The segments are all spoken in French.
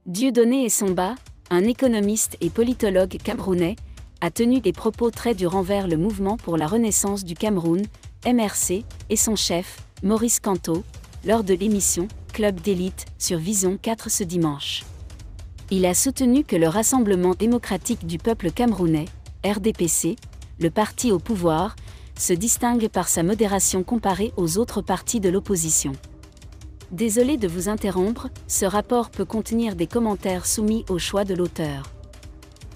Dieudonné Essomba, un économiste et politologue camerounais, a tenu des propos très durs envers le mouvement pour la renaissance du Cameroun, MRC, et son chef, Maurice Kamto, lors de l'émission Club d'élite sur Vision 4 ce dimanche. Il a soutenu que le Rassemblement démocratique du peuple camerounais, RDPC, le parti au pouvoir, se distingue par sa modération comparée aux autres partis de l'opposition. Désolé de vous interrompre, ce rapport peut contenir des commentaires soumis au choix de l'auteur.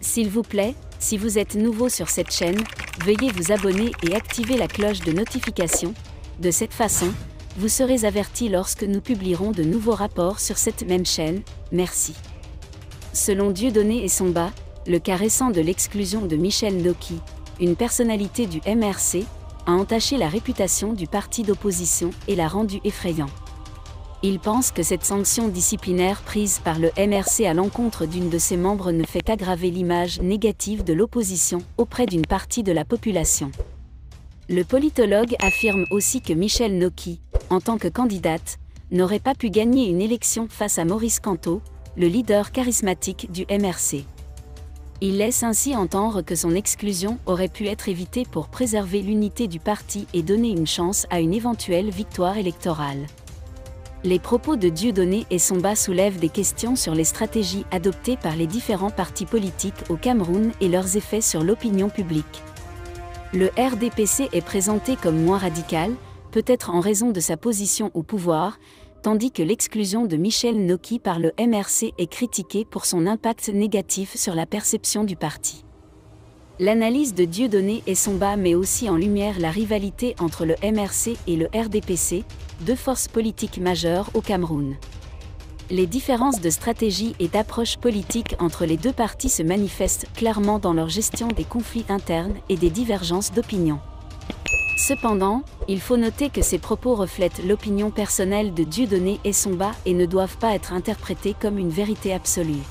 S'il vous plaît, si vous êtes nouveau sur cette chaîne, veuillez vous abonner et activer la cloche de notification. De cette façon, vous serez averti lorsque nous publierons de nouveaux rapports sur cette même chaîne. Merci. Selon Dieudonné Essomba, le cas récent de l'exclusion de Michel Noki, une personnalité du MRC, a entaché la réputation du parti d'opposition et l'a rendu effrayant. Il pense que cette sanction disciplinaire prise par le MRC à l'encontre d'une de ses membres ne fait qu'aggraver l'image négative de l'opposition auprès d'une partie de la population. Le politologue affirme aussi que Michel Noki, en tant que candidate, n'aurait pas pu gagner une élection face à Maurice Kamto, le leader charismatique du MRC. Il laisse ainsi entendre que son exclusion aurait pu être évitée pour préserver l'unité du parti et donner une chance à une éventuelle victoire électorale. Les propos de Dieudonné Essomba soulèvent des questions sur les stratégies adoptées par les différents partis politiques au Cameroun et leurs effets sur l'opinion publique. Le RDPC est présenté comme moins radical, peut-être en raison de sa position au pouvoir, tandis que l'exclusion de Michel Noki par le MRC est critiquée pour son impact négatif sur la perception du parti. L'analyse de Dieudonné Essomba met aussi en lumière la rivalité entre le MRC et le RDPC, deux forces politiques majeures au Cameroun. Les différences de stratégie et d'approche politique entre les deux partis se manifestent clairement dans leur gestion des conflits internes et des divergences d'opinion. Cependant, il faut noter que ces propos reflètent l'opinion personnelle de Dieudonné Essomba et ne doivent pas être interprétés comme une vérité absolue.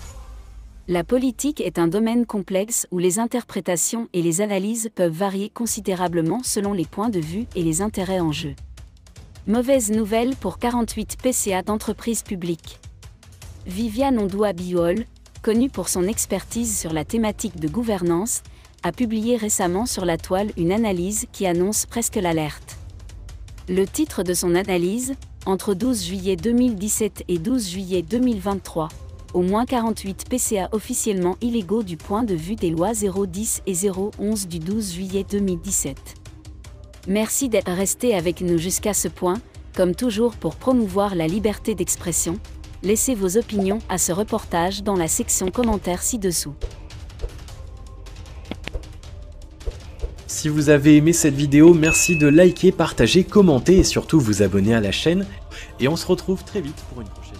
La politique est un domaine complexe où les interprétations et les analyses peuvent varier considérablement selon les points de vue et les intérêts en jeu. Mauvaise nouvelle pour 48 PCA d'entreprises publiques. Viviane Ondoa-Biol, connue pour son expertise sur la thématique de gouvernance, a publié récemment sur la toile une analyse qui annonce presque l'alerte. Le titre de son analyse, entre 12 juillet 2017 et 12 juillet 2023, au moins 48 PCA officiellement illégaux du point de vue des lois 010 et 011 du 12 juillet 2017. Merci d'être resté avec nous jusqu'à ce point, comme toujours pour promouvoir la liberté d'expression. Laissez vos opinions à ce reportage dans la section commentaires ci-dessous. Si vous avez aimé cette vidéo, merci de liker, partager, commenter et surtout vous abonner à la chaîne. Et on se retrouve très vite pour une prochaine.